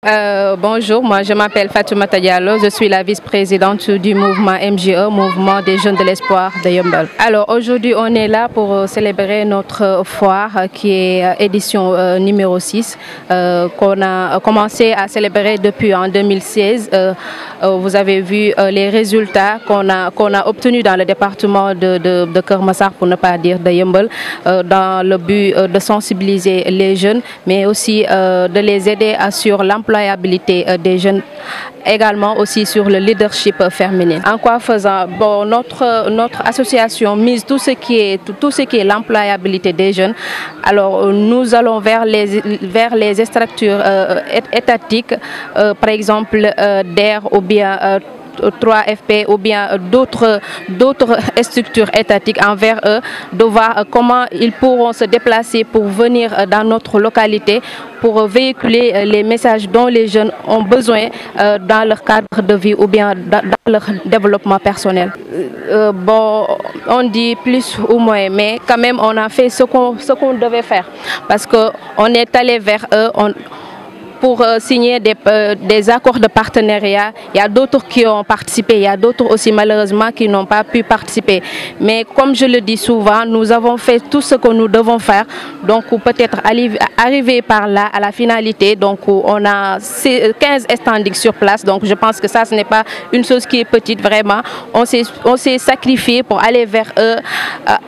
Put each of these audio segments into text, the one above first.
Bonjour, moi je m'appelle Fatoumata Diallo, je suis la vice-présidente du mouvement MJE, Mouvement des Jeunes de l'Espoir de Yeumbeul. Alors aujourd'hui on est là pour célébrer notre foire qui est édition numéro 6 qu'on a commencé à célébrer depuis en 2016. Vous avez vu les résultats qu'on a obtenus dans le département de Keur Massar, pour ne pas dire de Yeumbeul, dans le but de sensibiliser les jeunes mais aussi de les aider sur l'employabilité des jeunes, également aussi sur le leadership féminin. En quoi faisant, bon, notre association mise tout ce qui est l'employabilité des jeunes. Alors nous allons vers les structures étatiques, par exemple DER ou bien 3FP ou bien d'autres structures étatiques envers eux, de voir comment ils pourront se déplacer pour venir dans notre localité pour véhiculer les messages dont les jeunes ont besoin dans leur cadre de vie ou bien dans leur développement personnel. Bon, on dit plus ou moins, mais quand même on a fait ce qu'on devait faire parce qu'on est allé vers eux. Pour signer des accords de partenariat. Il y a d'autres qui ont participé, il y a d'autres aussi malheureusement qui n'ont pas pu participer. Mais comme je le dis souvent, nous avons fait tout ce que nous devons faire. Donc peut-être arriver par là à la finalité. Donc on a 15 standings sur place. Donc je pense que ça, ce n'est pas une chose qui est petite vraiment. On s'est sacrifié pour aller vers eux,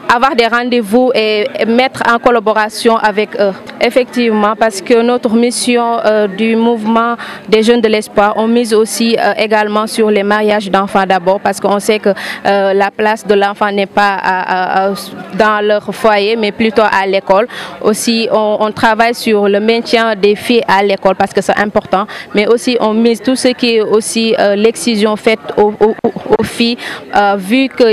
avoir des rendez-vous et mettre en collaboration avec eux. Effectivement, parce que notre mission du mouvement des jeunes de l'espoir, on mise aussi également sur les mariages d'enfants d'abord, parce qu'on sait que la place de l'enfant n'est pas dans leur foyer, mais plutôt à l'école. Aussi, on travaille sur le maintien des filles à l'école, parce que c'est important, mais aussi on mise tout ce qui est aussi l'excision faite aux filles, vu que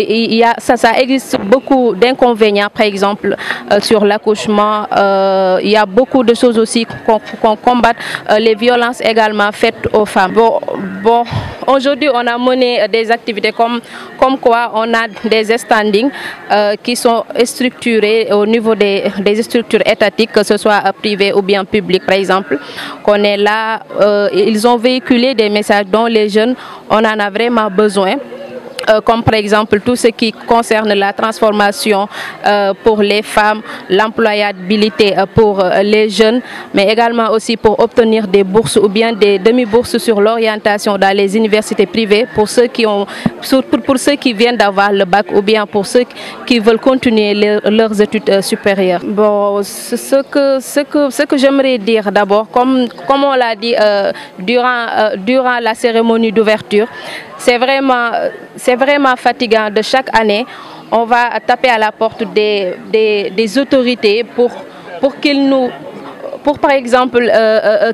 ça existe beaucoup d'inconvénients, par exemple sur l'accouchement. Il y a beaucoup de choses aussi qu'on combatte. Les violences également faites aux femmes. Bon, aujourd'hui on a mené des activités comme quoi on a des standings qui sont structurés au niveau des structures étatiques, que ce soit privées ou bien publiques par exemple. Qu'on est là, ils ont véhiculé des messages dont les jeunes, on en a vraiment besoin. Comme par exemple tout ce qui concerne la transformation pour les femmes, l'employabilité pour les jeunes, mais également aussi pour obtenir des bourses ou bien des demi-bourses sur l'orientation dans les universités privées pour ceux qui viennent d'avoir le bac ou bien pour ceux qui veulent continuer leurs études supérieures. Bon, ce que j'aimerais dire d'abord, comme on l'a dit durant la cérémonie d'ouverture, c'est vraiment fatigant de chaque année. On va taper à la porte des autorités pour qu'ils nous, par exemple,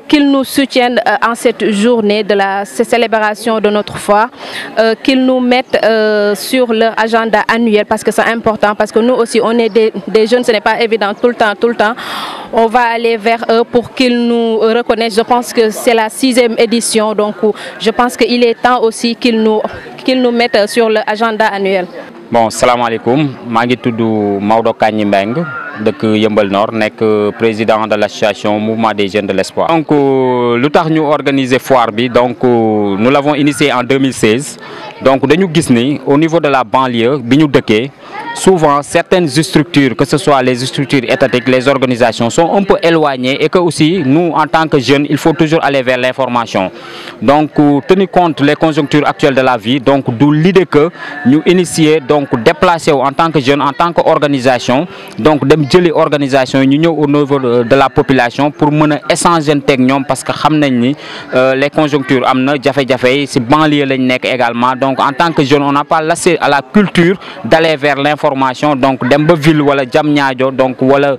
qu'ils nous soutiennent en cette journée de la célébration de notre foire, qu'ils nous mettent sur leur agenda annuel, parce que c'est important, parce que nous aussi on est des jeunes, ce n'est pas évident tout le temps. On va aller vers eux pour qu'ils nous reconnaissent. Je pense que c'est la 6e édition, donc je pense qu'il est temps aussi qu'ils nous mettent sur l'agenda annuel. Bon, salam alaikum, je suis Maodo Kandji Mbengue de Yeumbeul Nord, président de l'association Mouvement des Jeunes de l'Espoir. Donc, nous avons organisé foire, donc nous l'avons initié en 2016. Donc, au niveau de la banlieue, souvent certaines structures, que ce soit les structures étatiques, les organisations, sont un peu éloignées et que aussi nous, en tant que jeunes, il faut toujours aller vers l'information. Donc, tenir compte des conjonctures actuelles de la vie, donc d'où l'idée que nous initier, donc déplacer en tant que jeunes, en tant qu'organisation, donc de jëli organisation ñu au niveau de la population pour mener échanger avec ñom, parce que xam nañ ni les conjonctures amna jafé-jafé ci banlieue lañ nek également. Donc en tant que jeune on n'a pas laissé à la culture d'aller vers l'information, donc dem ba ville wala Diamniadio, donc wala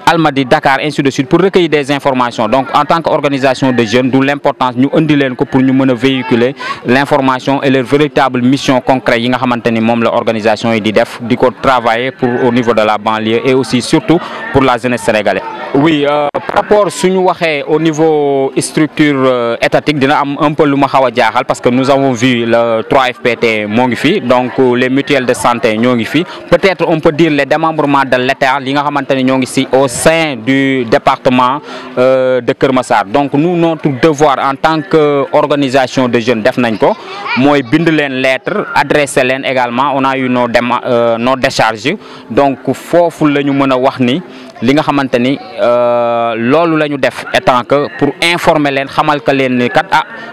Almadies, Dakar, ainsi de suite, pour recueillir des informations. Donc en tant qu'organisation de jeunes, d'où l'importance nous andi len ko pour nous véhiculer l'information et leur véritable mission concrète yi nga xamanteni mom la organisation yi di def diko travailler pour au niveau de la banlieue et aussi surtout pour la jeunesse sénégalaise. Oui, par rapport suñu waxé au niveau structure étatique dina am un peu luma xawa jaaxal parce que nous avons vu le 3FPT mo ngi fi, donc les mutuelles de santé ñoo ngi fi. Peut-être on peut dire les démembrements de l'État li nga xamanteni ñoo ngi ci au sein du département de Keur Massar. Donc nous notre devoir en tant que organisation de jeunes def nañ ko moy bind len lettre adresser len également, on a eu nos décharges. Donc fofu lañu mëna wax ni li nga xamanteni loolu lañu def étant que pour informer leen xamal ka leen ni kat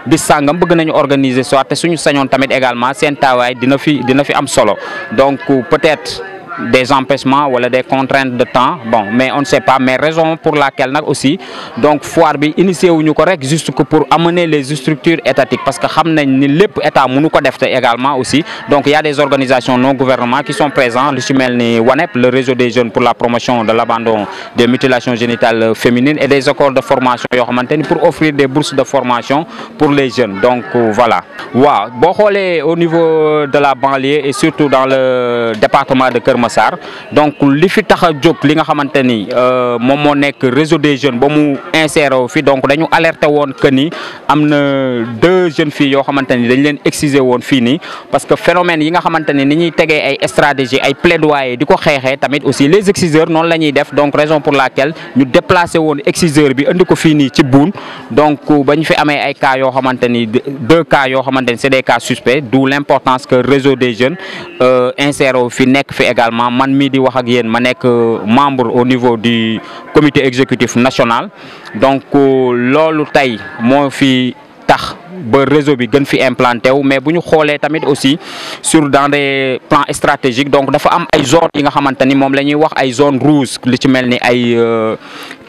bis sangam bëgg nañu organiser soit te suñu sañoon tamit également seen tawaay dina fi am solo. Donc peut-être des empêchements ou des contraintes de temps, bon, mais on ne sait pas, mais raison pour laquelle aussi, donc foire bi initié wuñu ko rek juste que pour amener les structures étatiques, parce que xam nañ ni lépp état mënu ko def également aussi. Donc il y a des organisations non gouvernementales qui sont présentes, lu ci melni WANEP, le réseau des jeunes pour la promotion de l'abandon des mutilations génitales féminines, et des écoles de formation yo xamanteni pour offrir des bourses de formation pour les jeunes. Donc voilà. Waaw, bo xolé au niveau de la banlieue et surtout dans le département de Keur Massar, donc li fi taxa jóg li nga xamanteni mom mo nek réseau des jeunes ba mu inséré fi, donc dañu alerté won que ni amna 2 jeunes filles yo xamanteni dañ leen exciser won fi ni, parce que phénomène yi nga xamanteni ni ñuy tégué ay stratégie ay plaidoyer diko xexé tamit aussi les exciseurs non lañuy def. Donc raison pour laquelle ñu déplacer won exciseur bi andi ko fi ni ci Boune. Donc bañ fi amé ay cas yo xamanteni 2 cas yo xamanteni c'est des cas suspects, d'où l'importance que réseau des jeunes inséré fi nek fi également. Man mi di wax ak yeen ma nek membre au niveau du comité exécutif national. Donc lolu tay mo fi tax ba réseau bi gën fi implanté wu, mais buñu xolé tamit aussi sur dans des plans stratégiques, donc dafa am ay zones yi nga xamanteni mom lañuy wax ay zone rouge, li ci melni ay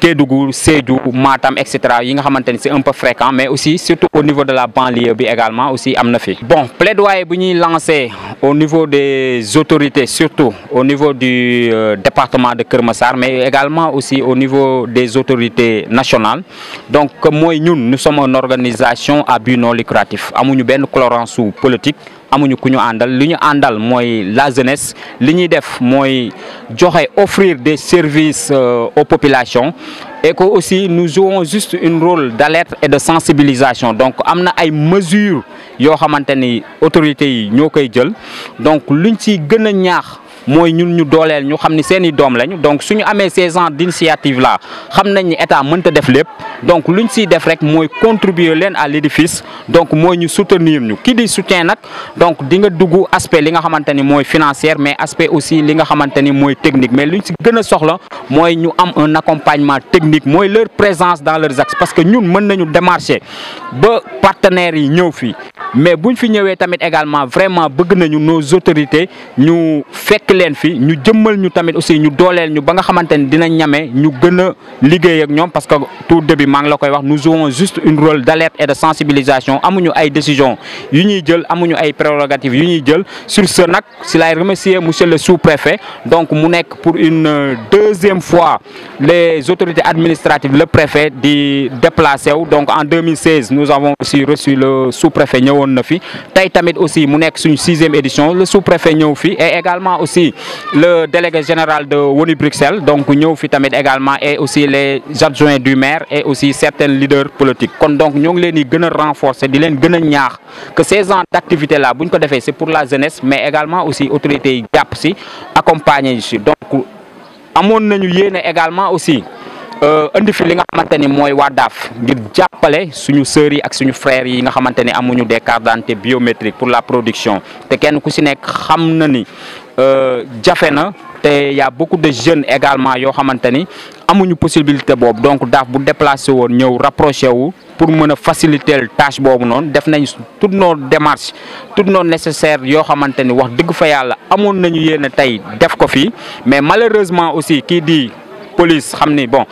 Kédougou, Sédhiou, Matam, etc. yi nga xamanteni c'est un peu fréquent, mais aussi surtout au niveau de la banlieue bi également aussi amna fi. Bon, plaidoyer bu ñuy lancer au niveau des autorités, surtout au niveau du département de Keur Massar, mais également aussi au niveau des autorités nationales. Donc moy ñun nous sommes une organisation à but non lucratif, amuñu ben clorance politique, amuñu ku ñu àndal, li ñu àndal mooy la jeunesse, li ñuy def mooy joxe offrir des services aux populations, et que aussi nous jouons juste un rôle d'alerte et de sensibilisation. Donc amna ay mesures yo xamanteni autorités yi ñokay jël, donc luñ ci gëna ñaax moy ñun ñu dolel ñu xamni seeni dom lañu. Donc suñu amé ces genres d'initiative là xamnañ ni état mënta def lépp, donc luñ ci def rek moy contribuer leen à l'édifice, donc moy ñu soutenir ñu. Ki di soutien nak donc di nga dugg aspect li nga xamanteni moy financier, mais aspect aussi li nga xamanteni moy technique, mais luñ ci gëna soxla moy ñu am un accompagnement technique, moy leur présence dans leurs axes, parce que ñun mën nañu démarcher ba partenaires yi ñëw fi, mais buñ fi ñëwé tamit également vraiment bëgg nañu nos autorités ñu fekk leen fi, ñu jëmmal ñu tamit aussi ñu dolel ñu ba nga xamanteni dina ñame ñu gëna liggéey ak ñom, parce que tout début maa ngi la koy wax, nous jouons juste un rôle d'alerte et de sensibilisation. Amuñu ay décisions yu ñuy jël, amuñu ay prérogatives yu ñuy jël. Sur ce nak si lay remercier monsieur le sous-préfet, donc mu nekk pour une deuxième fois les autorités administratives, le préfet di déplacé wu. Donc en 2016 nous avons aussi reçu le sous-préfet ñëwoon na fi, tay tamit aussi mu nekk suñu 6e édition, le sous-préfet ñëw fi, et également aussi le délégué général de WONU Bruxelles, donc ñëw fi tamit également, et aussi les adjoints du maire et aussi certains leaders politiques. Donc ñoo ngi leen di gën a renforcer, di leen gën a ñaax que ces genres d'activités là buñ ko defee c'est pour la jeunesse, mais également aussi autorités yi jàpp si accompagner ci. Donc amoon nañu yéene également aussi indi fi li nga xamanteni moy waa DAF ngir jàppale suñu sœurs yi ak suñu frères yi nga xamanteni amuñu des cartes d'identité biométriques pour la production, te kenn ku ci nekk xam na ni jafe na, te y a beaucoup de jeunes également yo xamanteni amuñu possibilité bobu. Donc DAF bu déplacer won ñëw rapproché wu pour mën faciliter tâche bobu non, def nañ toutes nos démarches, toutes nos nécessaires yo xamanteni wax dëgg fa yàlla amoon nañu yéene tey def ko fi, mais malheureusement aussi kii di police xam ni bon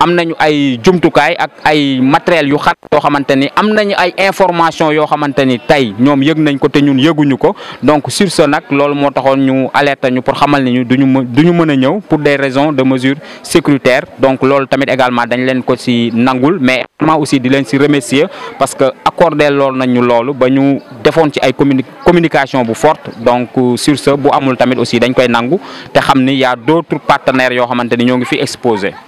am nañu ay jumtukaay ak ay matériel yu xat yoo xamanteni am nañu ay information yoo xamanteni tey ñoom yëg nañ ko te ñun yëguñu ko. Donc sur ce nag loolu moo taxoon ñu alerte ñu pour xamal ni ñu duñu mën a ñëw pour des raisons de mesures sécuritaires. Donc loolu tamit également dañ leen ko ci nangul, mais également aussi di leen ci remercier parce que accordé loolu nañ ñu loolu ba ñu defoon ci ay communication bu forte. Donc sur ce bu amul tamit aussi dañ koy nangu te xam ni y a d'autres partenaires yoo xamanteni ñoo ngi fi exposé.